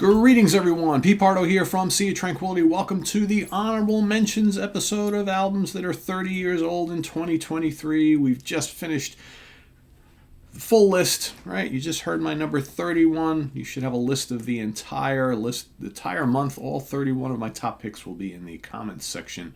Greetings, everyone. Pete Pardo here from Sea of Tranquility. Welcome to the Honorable Mentions episode of albums that are 30 years old in 2023. We've just finished the full list, right? You just heard my number 31. You should have a list of the entire list, the entire month. All 31 of my top picks will be in the comments section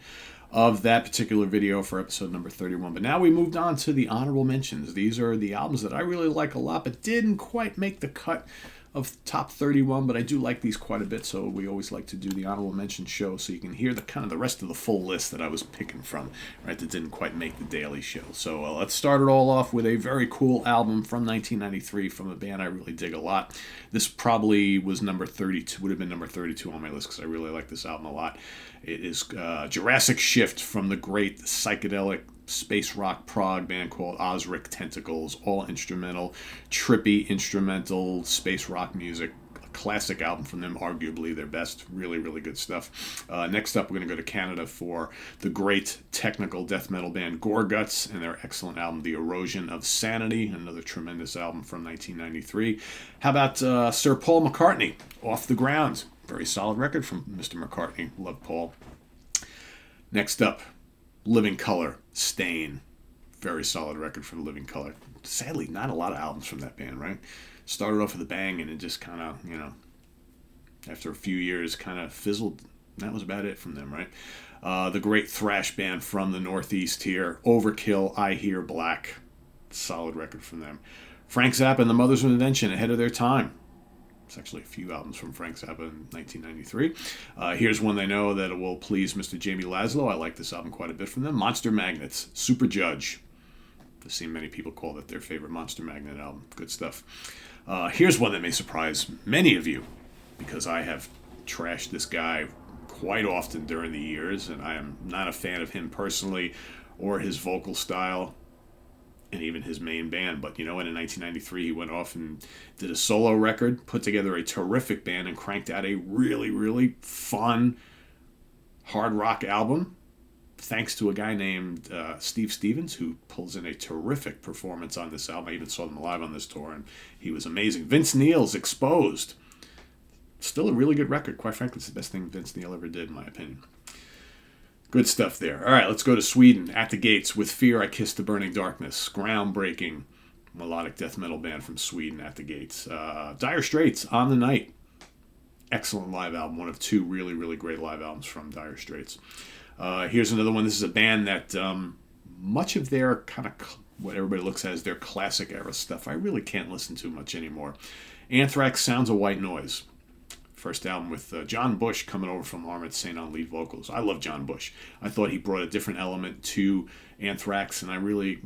of that particular video for episode number 31. But now we moved on to the honorable mentions. These are the albums that I really like a lot, but didn't quite make the cut of top 31, but I do like these quite a bit, so we always like to do the honorable mention show so you can hear the kind of the rest of the full list that I was picking from, right, that didn't quite make the daily show. So let's start it all off with a very cool album from 1993 from a band I really dig a lot. This probably was number 32, would have been number 32 on my list because I really like this album a lot. It is Jurassic Shift from the great psychedelic space rock prog band called Ozric Tentacles, all instrumental, trippy instrumental space rock music. A classic album from them, arguably their best. Really, really good stuff. Next up, we're going to go to Canada for the great technical death metal band Gorguts and their excellent album, The Erosion of Sanity, another tremendous album from 1993. How about Sir Paul McCartney, Off the Ground? Very solid record from Mr. McCartney. Love Paul. Next up, Living Colour, Stain. Very solid record from Living Colour. Sadly, not a lot of albums from that band, right? Started off with a bang and it just kind of, after a few years kind of fizzled. That was about it from them, right? The great thrash band from the Northeast here, Overkill, I Hear Black. Solid record from them. Frank Zappa and the Mothers of Invention, ahead of their time. It's actually a few albums from Frank Zappa in 1993. Here's one they know that will please Mr. Jamie Laszlo. I like this album quite a bit from them. Monster Magnets, Super Judge. I've seen many people call that their favorite Monster Magnet album. Good stuff. Here's one that may surprise many of you, because I have trashed this guy quite often during the years, and I am not a fan of him personally or his vocal style, and even his main band. But in 1993 he went off and did a solo record, put together a terrific band, and cranked out a really, really fun hard rock album, thanks to a guy named Steve Stevens, who pulls in a terrific performance on this album. I even saw them live on this tour, and he was amazing. Vince Neil's Exposed. Still a really good record. Quite frankly, it's the best thing Vince Neil ever did, in my opinion. Good stuff there. All right, let's go to Sweden. At the Gates, With Fear I Kiss the Burning Darkness. Groundbreaking melodic death metal band from Sweden, At the Gates. Dire Straits, On the Night. Excellent live album. One of two really, really great live albums from Dire Straits. Here's another one. This is a band that much of their kind of what everybody looks at as their classic era stuff I really can't listen to much anymore. Anthrax, Sounds of White Noise. First album with John Bush coming over from Armored Saint on lead vocals. I love John Bush. I thought he brought a different element to Anthrax, and I really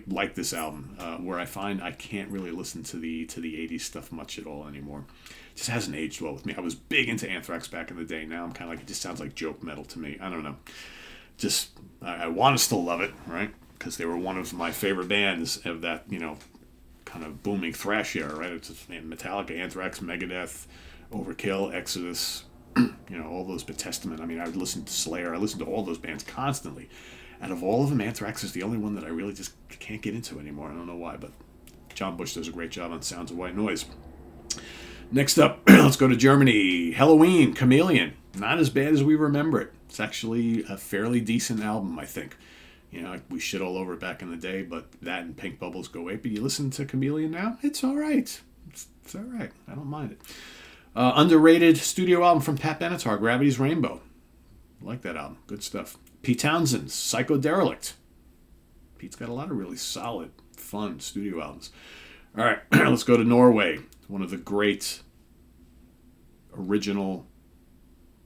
like this album. Where I find I can't really listen to the 80s stuff much at all anymore. It just hasn't aged well with me. I was big into Anthrax back in the day. Now I'm kind of like, it just sounds like joke metal to me. I don't know. Just I want to still love it, right? Because they were one of my favorite bands of that kind of booming thrash era, right? It's just, Metallica, Anthrax, Megadeth, Overkill, Exodus, all those, but Testament. I mean, I would listen to Slayer. I listened to all those bands constantly. Out of all of them, Anthrax is the only one that I really just can't get into anymore. I don't know why, but John Bush does a great job on Sounds of White Noise. Next up, let's go to Germany. Halloween, Chameleon. Not as bad as we remember it. It's actually a fairly decent album, I think. We shit all over it back in the day, but that and Pink Bubbles Go Away. But you listen to Chameleon now, it's all right. It's all right. I don't mind it. Underrated studio album from Pat Benatar, Gravity's Rainbow. I like that album. Good stuff. Pete Townshend's Psychoderelict. Pete's got a lot of really solid, fun studio albums. All right, let's go to Norway. One of the great original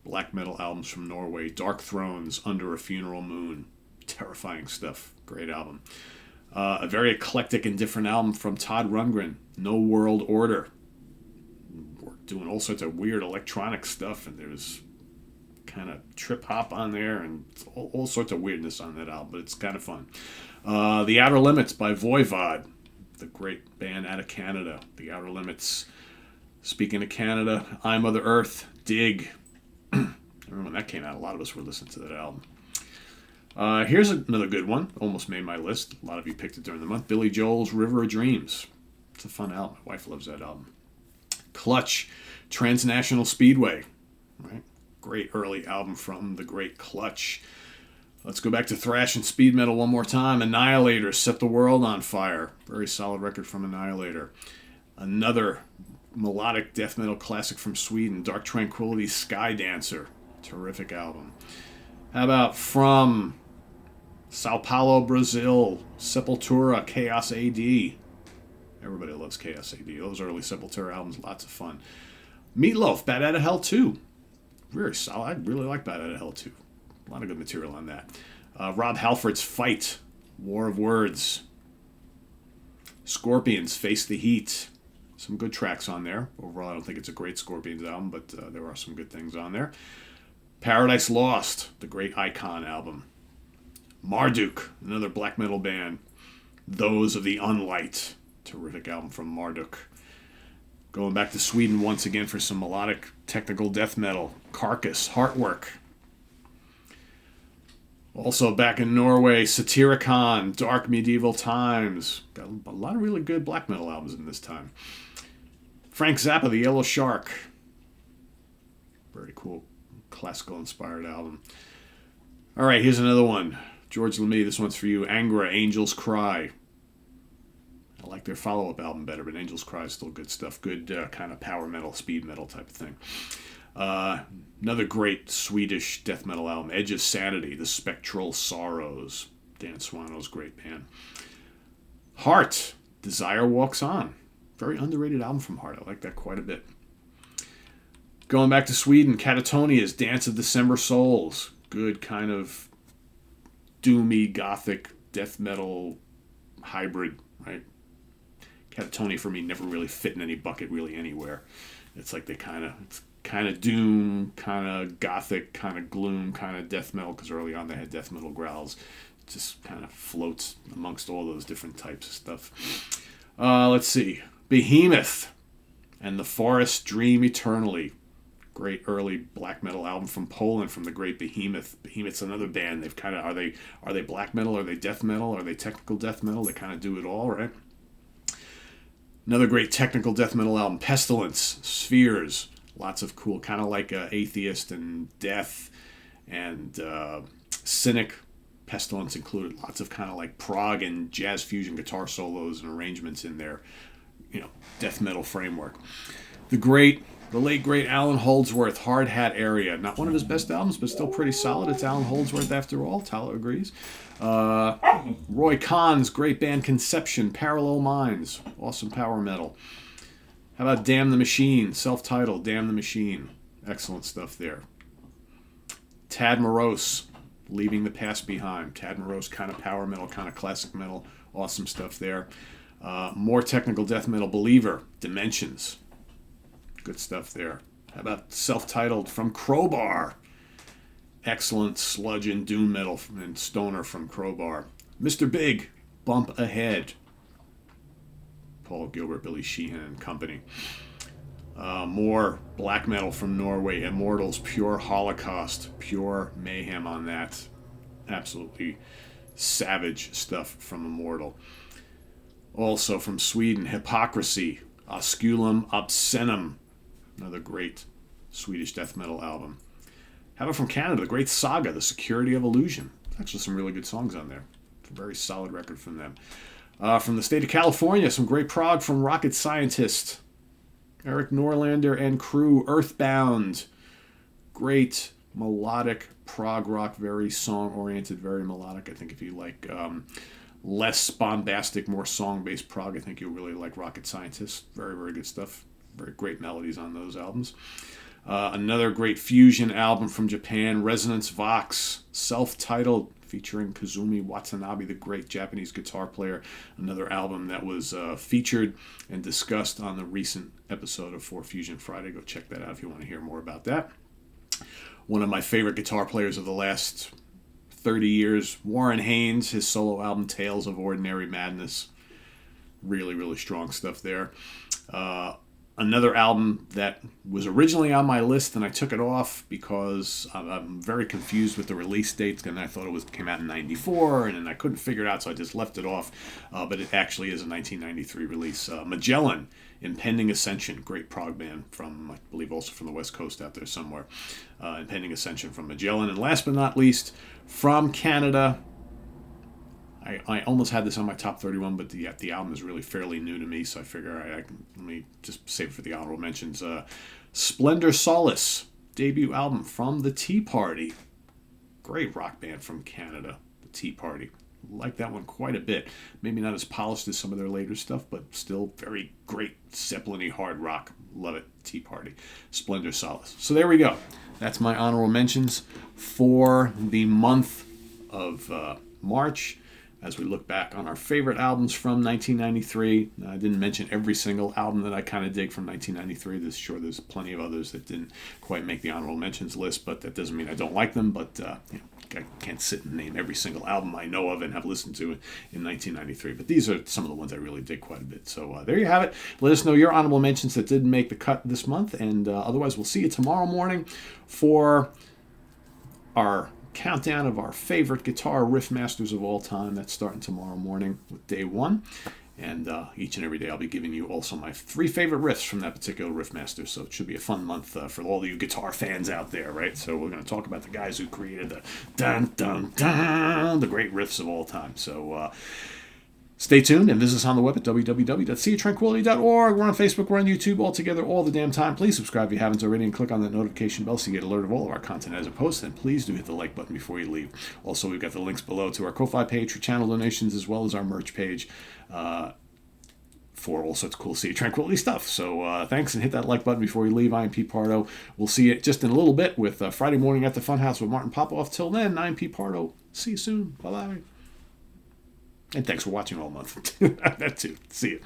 black metal albums from Norway. Dark Thrones, Under a Funeral Moon. Terrifying stuff. Great album. A very eclectic and different album from Todd Rundgren, No World Order. Doing all sorts of weird electronic stuff, and there's kind of trip hop on there, and all sorts of weirdness on that album, but it's kind of fun. The Outer Limits by Voivod, the great band out of Canada. The Outer Limits. Speaking of Canada, I Mother Earth, Dig. I remember when that came out, a lot of us were listening to that album. Here's another good one. Almost made my list. A lot of you picked it during the month. Billy Joel's River of Dreams. It's a fun album. My wife loves that album. Clutch, Transnational Speedway. Right? Great early album from the great Clutch. Let's go back to thrash and speed metal one more time. Annihilator, Set the World on Fire. Very solid record from Annihilator. Another melodic death metal classic from Sweden, Dark Tranquillity, Sky Dancer. Terrific album. How about from Sao Paulo, Brazil, Sepultura, Chaos AD. Everybody loves Chaos AD. Those early Sepultura albums, lots of fun. Meatloaf, Bat Out of Hell 2. Very solid. I really like Bat Out of Hell 2. A lot of good material on that. Rob Halford's Fight, War of Words. Scorpions, Face the Heat. Some good tracks on there. Overall, I don't think it's a great Scorpions album, but there are some good things on there. Paradise Lost, the great Icon album. Marduk, another black metal band. Those of the Unlight. Terrific album from Marduk. Going back to Sweden once again for some melodic technical death metal. Carcass, Heartwork. Also back in Norway, Satyricon, Dark Medieval Times. Got a lot of really good black metal albums in this time. Frank Zappa, The Yellow Shark. Very cool classical inspired album. All right, here's another one. George Lemay, this one's for you. Angra, Angels Cry. I like their follow-up album better, but Angels Cry is still good stuff. Good kind of power metal, speed metal type of thing. Another great Swedish death metal album, Edge of Sanity, The Spectral Sorrows. Dan Swano's great band. Heart, Desire Walks On. Very underrated album from Heart. I like that quite a bit. Going back to Sweden, Katatonia's Dance of December Souls. Good kind of doomy, gothic, death metal hybrid, right? Catatonia for me never really fit in any bucket really anywhere. It's like it's kind of doom, kind of gothic, kind of gloom, kind of death metal, because early on they had death metal growls. It just kind of floats amongst all those different types of stuff. Let's see. Behemoth and The Forest Dream Eternally. Great early black metal album from Poland from the great Behemoth. Behemoth's another band. They've kind of are they black metal? Are they death metal? Are they technical death metal? They kind of do it all, right? Another great technical death metal album, Pestilence, Spheres. Lots of cool, kind of like Atheist and Death and Cynic. Pestilence included lots of kind of like prog and jazz fusion guitar solos and arrangements in their, death metal framework. The late great Alan Holdsworth, Hard Hat Area. Not one of his best albums, but still pretty solid. It's Alan Holdsworth after all. Tyler agrees. Roy Kahn's great band Conception, Parallel Minds. Awesome power metal. How about Damn the Machine? Self-titled, Damn the Machine. Excellent stuff there. Tad Morose, Leaving the Past Behind. Tad Morose, kind of power metal, kind of classic metal. Awesome stuff there. More technical death metal, Believer, Dimensions. Good stuff there. How about self-titled from Crowbar? Excellent sludge and doom metal and stoner from Crowbar. Mr. Big, Bump Ahead. Paul Gilbert, Billy Sheehan and company. More black metal from Norway. Immortals, Pure Holocaust. Pure mayhem on that. Absolutely savage stuff from Immortal. Also from Sweden, Hypocrisy. Osculum Obscenum. Another great Swedish death metal album. How about from Canada, the great Saga, The Security of Illusion. Actually some really good songs on there. It's a very solid record from them. From the state of California, some great prog from Rocket Scientist. Eric Norlander and crew, Earthbound. Great melodic prog rock, very song-oriented, very melodic. I think if you like less bombastic, more song-based prog, I think you'll really like Rocket Scientist. Very, very good stuff. Very great melodies on those albums. Another great fusion album from Japan, Resonance Vox, self-titled, featuring Kazumi Watanabe, the great Japanese guitar player. Another album that was featured and discussed on the recent episode of For Fusion Friday. Go check that out if you want to hear more about that. One of my favorite guitar players of the last 30 years, Warren Haynes, his solo album Tales of Ordinary Madness. Really, really strong stuff there. Another album that was originally on my list, and I took it off because I'm very confused with the release dates, and I thought it came out in '94, and then I couldn't figure it out, so I just left it off. But it actually is a 1993 release. Magellan, Impending Ascension, great prog band from, I believe, also from the West Coast out there somewhere. Impending Ascension from Magellan. And last but not least, from Canada, I almost had this on my top 31, but the album is really fairly new to me, so I figure let me just save it for the honorable mentions. Splendor Solace, debut album from the Tea Party. Great rock band from Canada, the Tea Party. Like that one quite a bit. Maybe not as polished as some of their later stuff, but still very great Zeppelin-y hard rock. Love it. Tea Party. Splendor Solace. So there we go. That's my honorable mentions for the month of March. As we look back on our favorite albums from 1993. I didn't mention every single album that I kind of dig from 1993. There's plenty of others that didn't quite make the honorable mentions list, but that doesn't mean I don't like them. But I can't sit and name every single album I know of and have listened to in 1993. But these are some of the ones I really dig quite a bit. So there you have it. Let us know your honorable mentions that didn't make the cut this month. And otherwise, we'll see you tomorrow morning for our countdown of our favorite guitar riff masters of all time. That's starting tomorrow morning with day one. And each and every day I'll be giving you also my 3 favorite riffs from that particular riff master. So it should be a fun month for all of you guitar fans out there, right? So we're going to talk about the guys who created the dun dun dun, the great riffs of all time. So stay tuned and visit us on the web at www.seatranquility.org. We're on Facebook, we're on YouTube, all together, all the damn time. Please subscribe if you haven't already and click on that notification bell so you get alert of all of our content as it posts. And please do hit the like button before you leave. Also, we've got the links below to our Ko-Fi page for channel donations as well as our merch page for all sorts of cool Sea Tranquility stuff. So thanks, and hit that like button before you leave. I'm Pete Pardo. We'll see you just in a little bit with Friday Morning at the Funhouse with Martin Popoff. Till then, I'm Pete Pardo. See you soon. Bye-bye. And thanks for watching all month. That too. See you.